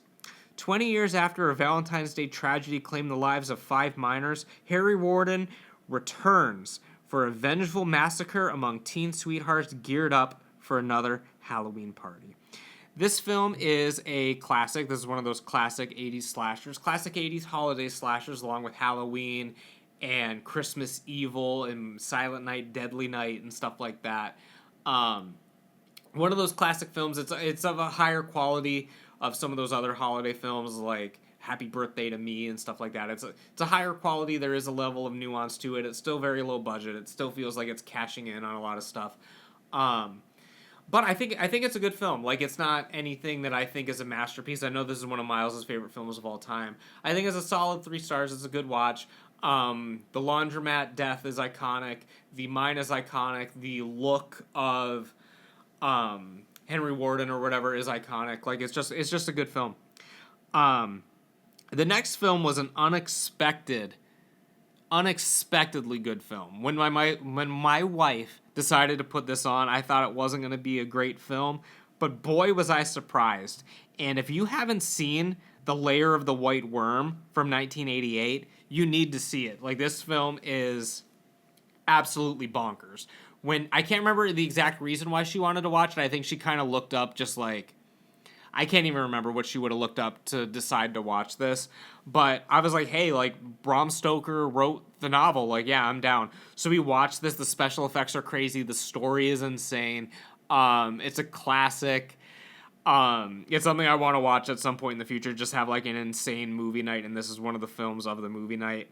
20 years after a Valentine's Day tragedy claimed the lives of 5 minors, Harry Warden returns for a vengeful massacre among teen sweethearts geared up for another Halloween party. This film is a classic. This is one of those classic 80s slashers, classic 80s holiday slashers, along with Halloween and Christmas Evil and Silent Night, Deadly Night, and stuff like that. One of those classic films. It's of a higher quality of some of those other holiday films like Happy Birthday to Me and stuff like that. It's a higher quality. There is a level of nuance to it. It's still very low budget. It still feels like it's cashing in on a lot of stuff. But I think it's a good film. Like, it's not anything that I think is a masterpiece. I know this is one of Miles' favorite films of all time. I think it's a solid 3 stars. It's a good watch. The laundromat death is iconic. The mine is iconic. The look of Henry Warden or whatever is iconic. Like, it's just a good film. The next film was an unexpectedly good film. When my wife decided to put this on, I thought it wasn't going to be a great film, but boy was I surprised. And if you haven't seen The Lair of the White Worm from 1988, you need to see it. Like, this film is absolutely bonkers. When I can't remember the exact reason why she wanted to watch it, I think she kind of looked up just like, I can't even remember what she would have looked up to decide to watch this. But I was like, hey, like, Bram Stoker wrote the novel. Like, yeah, I'm down. So we watched this. The special effects are crazy. The story is insane. It's a classic. It's something I want to watch at some point in the future. Just have, like, an insane movie night. And this is one of the films of the movie night.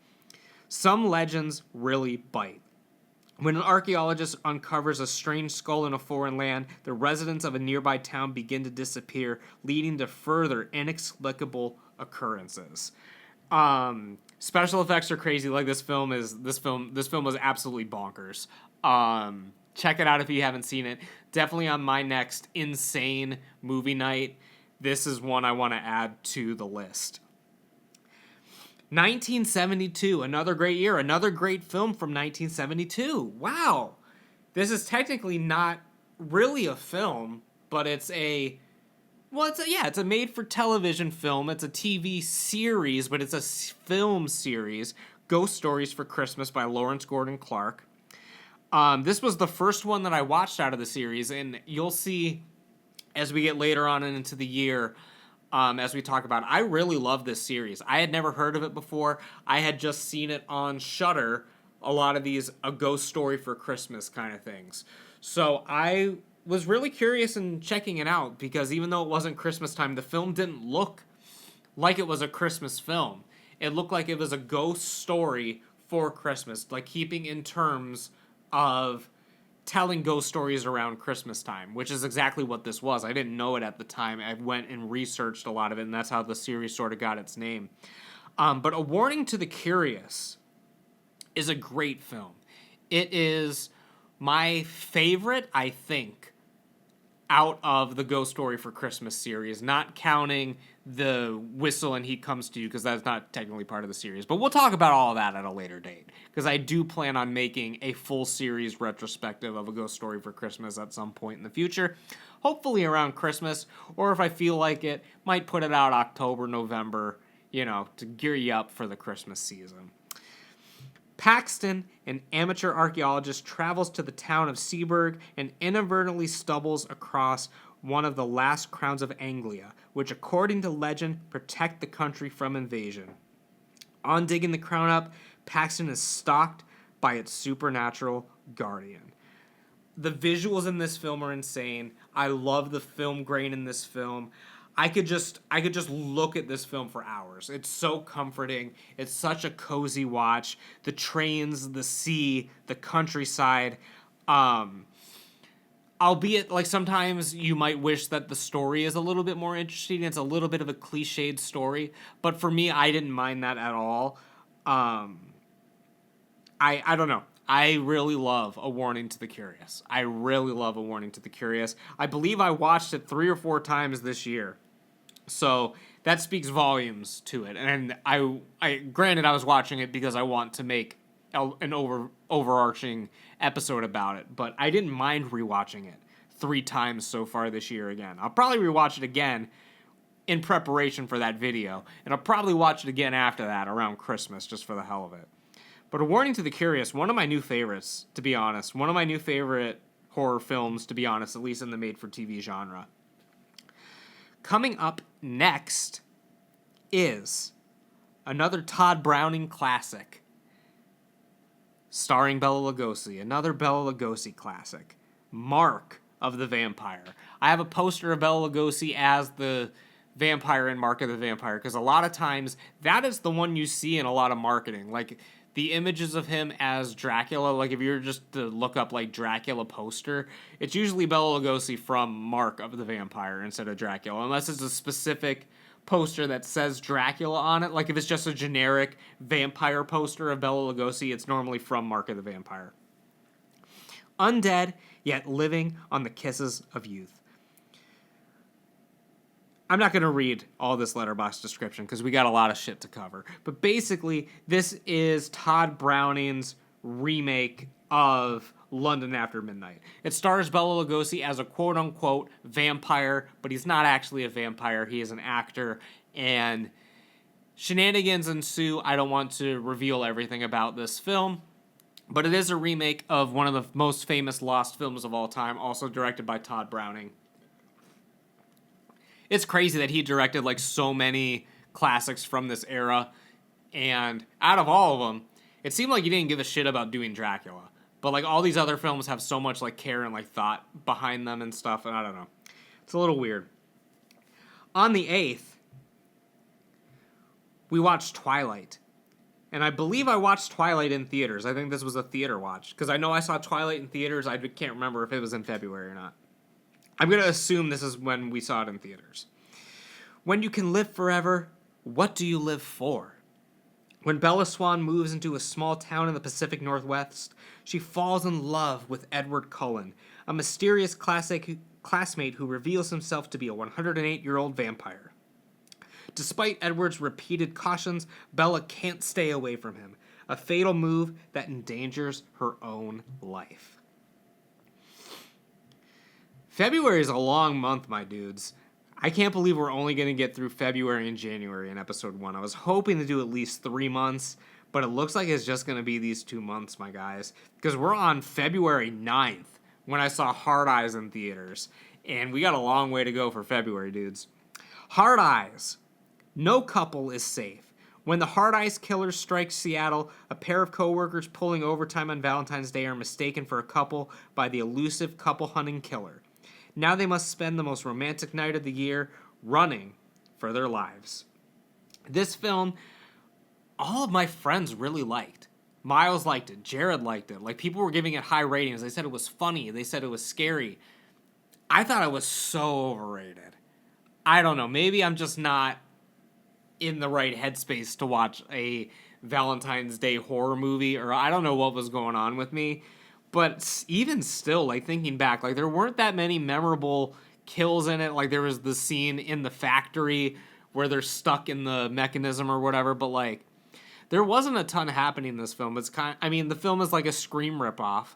Some legends really bite. When an archaeologist uncovers a strange skull in a foreign land, the residents of a nearby town begin to disappear, leading to further inexplicable occurrences. Special effects are crazy. Like, this film was absolutely bonkers. Check it out if you haven't seen it. Definitely on my next insane movie night. This is one I want to add to the list. 1972, another great year, another great film from 1972. Wow. This is technically not really a film, but it's a made-for-television film. It's a TV series, but it's a film series, Ghost Stories for Christmas by Lawrence Gordon Clark. This was the first one that I watched out of the series, and you'll see as we get later on into the year, as we talk about it, I really love this series. I had never heard of it before. I had just seen it on Shudder, a lot of these A Ghost Story for Christmas kind of things. So I was really curious in checking it out, because even though it wasn't Christmas time, the film didn't look like it was a Christmas film. It looked like it was a ghost story for Christmas, like keeping in terms of telling ghost stories around Christmas time, which is exactly what this was. I didn't know it at the time. I went and researched a lot of it, and that's how the series sort of got its name. But A Warning to the Curious is a great film. It is my favorite, I think, out of the Ghost Story for Christmas series, not counting the Whistle and He Comes to You, because that's not technically part of the series. But we'll talk about all of that at a later date, because I do plan on making a full series retrospective of A Ghost Story for Christmas at some point in the future, hopefully around Christmas, or if I feel like it, might put it out October, November, to gear you up for the Christmas season. Paxton, an amateur archaeologist, travels to the town of Seaburg and inadvertently stumbles across one of the last crowns of Anglia, which, according to legend, protect the country from invasion. On digging the crown up, Paxton is stalked by its supernatural guardian. The visuals in this film are insane. I love the film grain in this film. I could just look at this film for hours. It's so comforting. It's such a cozy watch. The trains, the sea, the countryside. Albeit, like, sometimes you might wish that the story is a little bit more interesting. It's a little bit of a cliched story. But for me, I didn't mind that at all. I don't know. I really love A Warning to the Curious. I really love A Warning to the Curious. I believe I watched it 3 or 4 times this year. So that speaks volumes to it. And I granted, I was watching it because I want to make an overarching episode about it, but I didn't mind rewatching it 3 times so far this year again. I'll probably rewatch it again in preparation for that video, and I'll probably watch it again after that around Christmas just for the hell of it. But A Warning to the Curious, one of my new favorites, to be honest. One of my new favorite horror films, to be honest, at least in the made-for-TV genre. Coming up next is another Todd Browning classic, starring Bela Lugosi, another Bela Lugosi classic, Mark of the Vampire. I have a poster of Bela Lugosi as the vampire in Mark of the Vampire, because a lot of times that is the one you see in a lot of marketing. Like, the images of him as Dracula, like if you were just to look up like Dracula poster, it's usually Bela Lugosi from Mark of the Vampire instead of Dracula, unless it's a specific poster that says Dracula on it. Like if it's just a generic vampire poster of Bela Lugosi, it's normally from Mark of the Vampire. Undead, yet living on the kisses of youth. I'm not going to read all this Letterboxd description because we got a lot of shit to cover. But basically, this is Todd Browning's remake of London After Midnight. It stars Bela Lugosi as a quote-unquote vampire, but he's not actually a vampire. He is an actor, and shenanigans ensue. I don't want to reveal everything about this film, but it is a remake of one of the most famous lost films of all time, also directed by Todd Browning. It's crazy that he directed like so many classics from this era, and out of all of them, it seemed like he didn't give a shit about doing Dracula. But like all these other films have so much like care and like thought behind them and stuff, and I don't know. It's a little weird. On the 8th, we watched Twilight. And I believe I watched Twilight in theaters. I think this was a theater watch, because I know I saw Twilight in theaters. I can't remember if it was in February or not. I'm going to assume this is when we saw it in theaters. When you can live forever, what do you live for? When Bella Swan moves into a small town in the Pacific Northwest, she falls in love with Edward Cullen, a mysterious classmate who reveals himself to be a 108-year-old vampire. Despite Edward's repeated cautions, Bella can't stay away from him, a fatal move that endangers her own life. February is a long month, my dudes. I can't believe we're only going to get through February and January in episode 1. I was hoping to do at least 3 months, but it looks like it's just going to be these 2 months, my guys, because we're on February 9th when I saw Hard Eyes in theaters, and we got a long way to go for February, dudes. Hard Eyes. No couple is safe. When the Hard Eyes killers strike Seattle, a pair of co-workers pulling overtime on Valentine's Day are mistaken for a couple by the elusive couple-hunting killer. Now they must spend the most romantic night of the year running for their lives. This film, all of my friends really liked. Miles liked it. Jared liked it. Like, people were giving it high ratings. They said it was funny. They said it was scary. I thought it was so overrated. I don't know. Maybe I'm just not in the right headspace to watch a Valentine's Day horror movie, or I don't know what was going on with me. But even still, like, thinking back, like, there weren't that many memorable kills in it. Like, there was the scene in the factory where they're stuck in the mechanism or whatever, but, like, there wasn't a ton happening in this film. The film is like a Scream ripoff.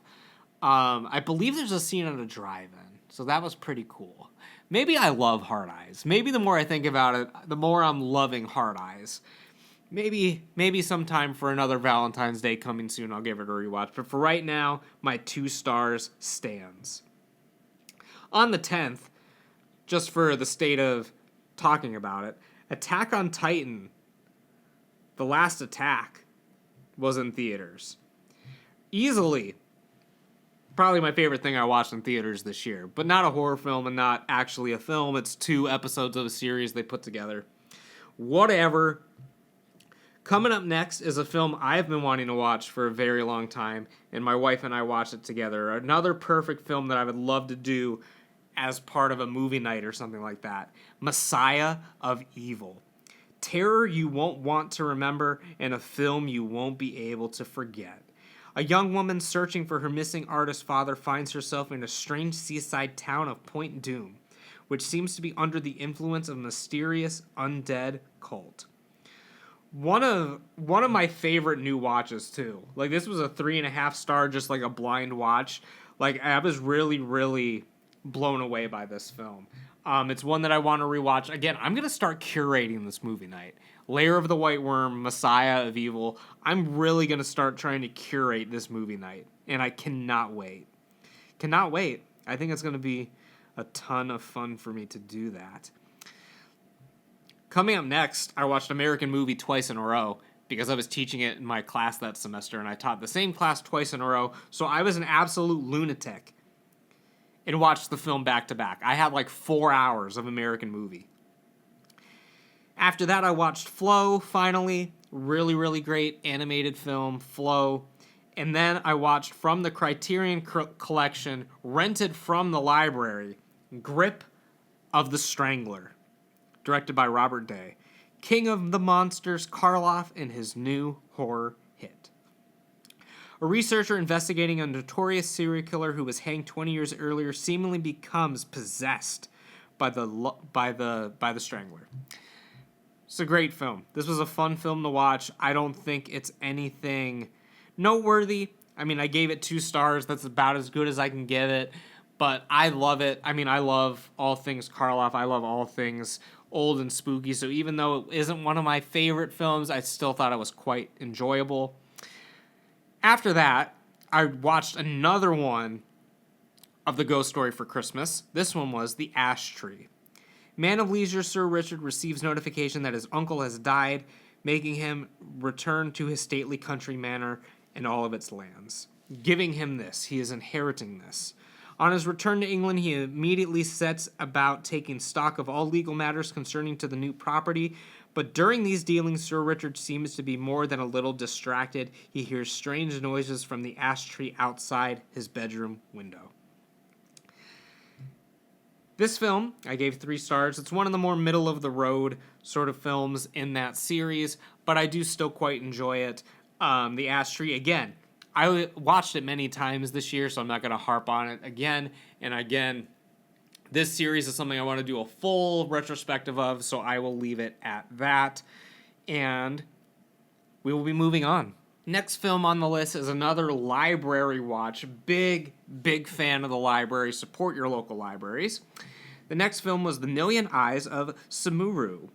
I believe there's a scene at a drive-in, so that was pretty cool. Maybe I love Hard Eyes. Maybe the more I think about it, the more I'm loving Hard Eyes. Maybe sometime for another Valentine's Day coming soon, I'll give it a rewatch. But for right now, my 2 stars stands. On the 10th, just for the state of talking about it, Attack on Titan, The Last Attack, was in theaters. Easily, probably my favorite thing I watched in theaters this year. But not a horror film and not actually a film. It's 2 episodes of a series they put together. Whatever. Coming up next is a film I've been wanting to watch for a very long time, and my wife and I watched it together. Another perfect film that I would love to do as part of a movie night or something like that. Messiah of Evil. Terror you won't want to remember, and a film you won't be able to forget. A young woman searching for her missing artist father finds herself in a strange seaside town of Point Doom, which seems to be under the influence of a mysterious undead cult. One of my favorite new watches, too. Like, this was a 3.5 star, just like a blind watch. Like, I was really, really blown away by this film. It's one that I want to rewatch. Again, I'm going to start curating this movie night. Lair of the White Worm, Messiah of Evil. I'm really going to start trying to curate this movie night. And I cannot wait. Cannot wait. I think it's going to be a ton of fun for me to do that. Coming up next, I watched American Movie twice in a row because I was teaching it in my class that semester, and I taught the same class twice in a row, so I was an absolute lunatic and watched the film back to back. I had like 4 hours of American Movie. After that, I watched Flow, finally. Really, really great animated film, Flow. And then I watched from the Criterion Collection, rented from the library, Grip of the Strangler, directed by Robert Day. King of the Monsters, Karloff, and his new horror hit. A researcher investigating a notorious serial killer who was hanged 20 years earlier seemingly becomes possessed by the Strangler. It's a great film. This was a fun film to watch. I don't think it's anything noteworthy. I mean, I gave it 2 stars. That's about as good as I can give it. But I love it. I mean, I love all things Karloff. I love all things old and spooky. So even though it isn't one of my favorite films, I still thought it was quite enjoyable. After that, I watched another one of the Ghost Story for Christmas. This one was The Ash Tree. Man of leisure Sir Richard receives notification that his uncle has died, making him return to his stately country manor and all of its lands. Giving him this, he is inheriting this. On his return to England, he immediately sets about taking stock of all legal matters concerning to the new property, but during these dealings, Sir Richard seems to be more than a little distracted. He hears strange noises from the ash tree outside his bedroom window. This film, I gave 3 stars. It's one of the more middle-of-the-road sort of films in that series, but I do still quite enjoy it. The Ash Tree, again, I watched it many times this year, so I'm not going to harp on it again and again. This series is something I want to do a full retrospective of, so I will leave it at that. And we will be moving on. Next film on the list is another library watch. Big fan of the library. Support your local libraries. The next film was The Million Eyes of Samuru.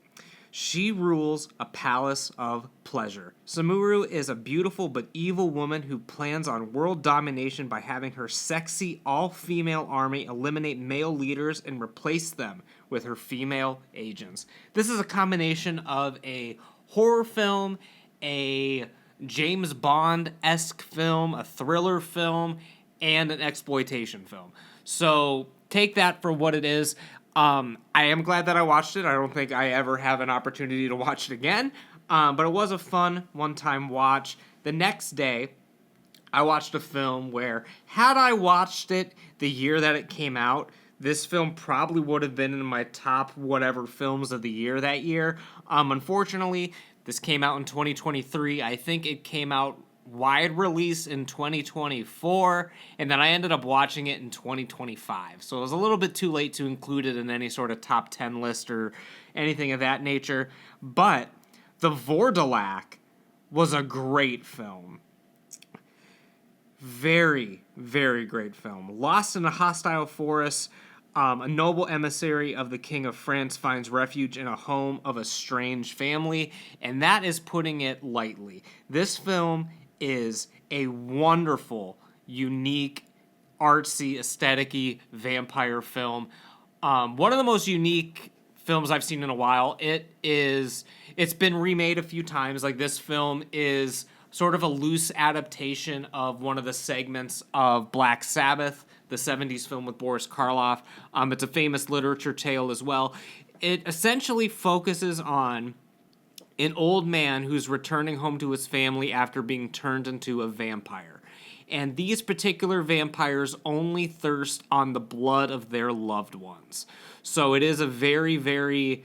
She rules a palace of pleasure. Samuru is a beautiful but evil woman who plans on world domination by having her sexy all-female army eliminate male leaders and replace them with her female agents. This is a combination of a horror film, a James Bond-esque film, a thriller film, and an exploitation film. So take that for what it is. I am glad that I watched it. I don't think I ever have an opportunity to watch it again, but it was a fun one-time watch. The next day, I watched a film where, had I watched it the year that it came out, this film probably would have been in my top whatever films of the year that year. Unfortunately, this came out in 2023. I think it came out wide release in 2024, and then I ended up watching it in 2025. So it was a little bit too late to include it in any sort of top 10 list or anything of that nature. But The Vordelak was a great film. Very, very great film. Lost in a hostile forest, a noble emissary of the King of France finds refuge in a home of a strange family, and that is putting it lightly. This film is a wonderful, unique, artsy, aesthetic-y vampire film. One of the most unique films I've seen in a while. It's been remade a few times. Like, this film is sort of a loose adaptation of one of the segments of Black Sabbath, the 70s film with Boris Karloff. It's a famous literature tale as well. It essentially focuses on an old man who's returning home to his family after being turned into a vampire. And these particular vampires only thirst on the blood of their loved ones. So it is a very, very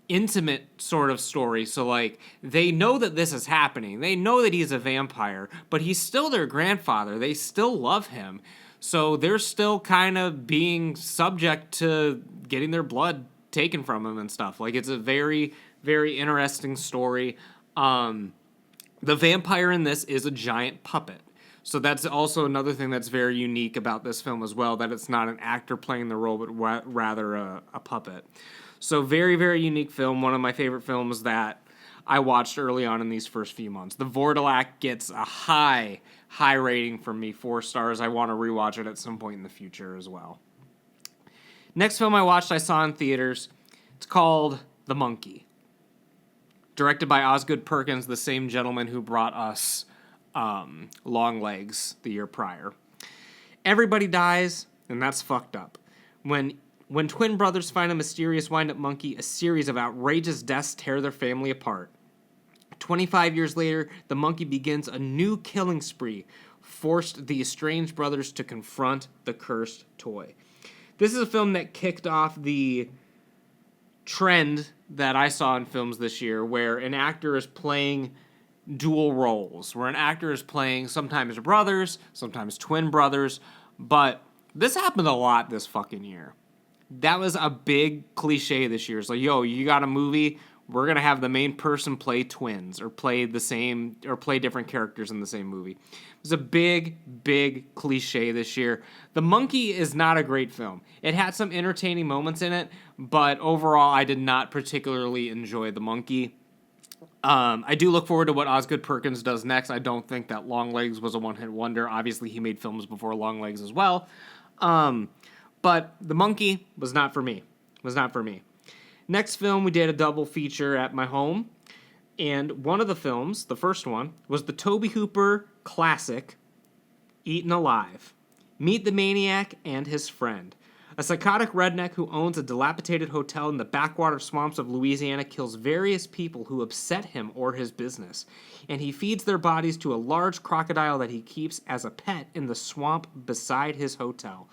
intimate sort of story. So, like, they know that this is happening. They know that he's a vampire, but he's still their grandfather. They still love him. So they're still kind of being subject to getting their blood taken from him and stuff. Like, it's a very, very interesting story. The vampire in this is a giant puppet. So that's also another thing that's very unique about this film as well, that it's not an actor playing the role, but rather a puppet. So very, very unique film. One of my favorite films that I watched early on in these first few months. The Vordelak gets a high rating from me, 4 stars. I want to rewatch it at some point in the future as well. Next film I watched, I saw in theaters. It's called The Monkey. Directed by Osgood Perkins, the same gentleman who brought us Longlegs the year prior. Everybody dies, and that's fucked up. When twin brothers find a mysterious wind-up monkey, a series of outrageous deaths tear their family apart. 25 years later, the monkey begins a new killing spree, forced the estranged brothers to confront the cursed toy. This is a film that kicked off the trend that I saw in films this year, where an actor is playing dual roles, where an actor is playing sometimes brothers, sometimes twin brothers, but this happened a lot this fucking year. That was a big cliche this year. It's like, yo, you got a movie, we're going to have the main person play twins or play different characters in the same movie. It was a big, big cliche this year. The Monkey is not a great film. It had some entertaining moments in it, but overall, I did not particularly enjoy The Monkey. I do look forward to what Osgood Perkins does next. I don't think that Longlegs was a one-hit wonder. Obviously, he made films before Longlegs as well. But The Monkey was not for me. Next film, we did a double feature at my home. And one of the films, the first one, was the Tobe Hooper classic, Eaten Alive. Meet the Maniac and his friend. A psychotic redneck who owns a dilapidated hotel in the backwater swamps of Louisiana kills various people who upset him or his business, and he feeds their bodies to a large crocodile that he keeps as a pet in the swamp beside his hotel.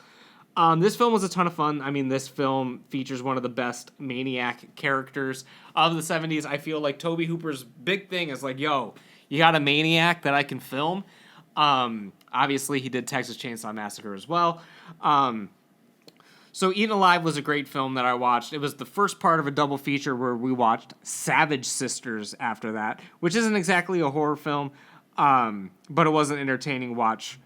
This film was a ton of fun. I mean, this film features one of the best maniac characters of the 70s. I feel like Tobe Hooper's big thing is like, yo, you got a maniac that I can film? Obviously, he did Texas Chainsaw Massacre as well. So Eaten Alive was a great film that I watched. It was the first part of a double feature where we watched Savage Sisters after that, which isn't exactly a horror film, but it was an entertaining watch.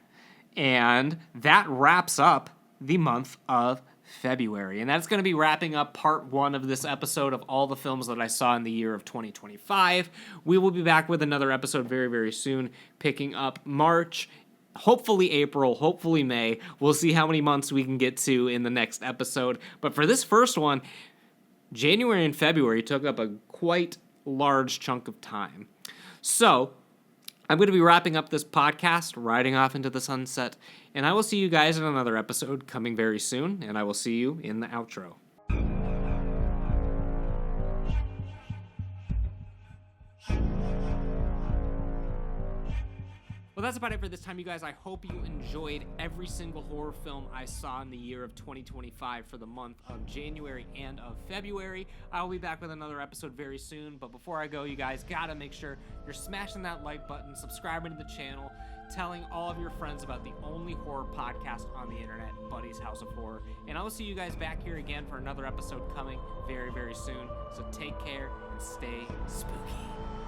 And that wraps up the month of February. And that's going to be wrapping up part 1 of this episode of all the films that I saw in the year of 2025. We will be back with another episode very, very soon, picking up March, hopefully April, hopefully May. We'll see how many months we can get to in the next episode. But for this first one, January and February took up a quite large chunk of time. So I'm going to be wrapping up this podcast, riding off into the sunset, and I will see you guys in another episode coming very soon, and I will see you in the outro. Well, that's about it for this time, you guys. I hope you enjoyed every single horror film I saw in the year of 2025 for the month of January and of February. I will be back with another episode very soon, but before I go, you guys gotta make sure you're smashing that like button, subscribing to the channel, telling all of your friends about the only horror podcast on the internet, Buddy's House of Horror. And I will see you guys back here again for another episode coming very, very soon. So take care and stay spooky.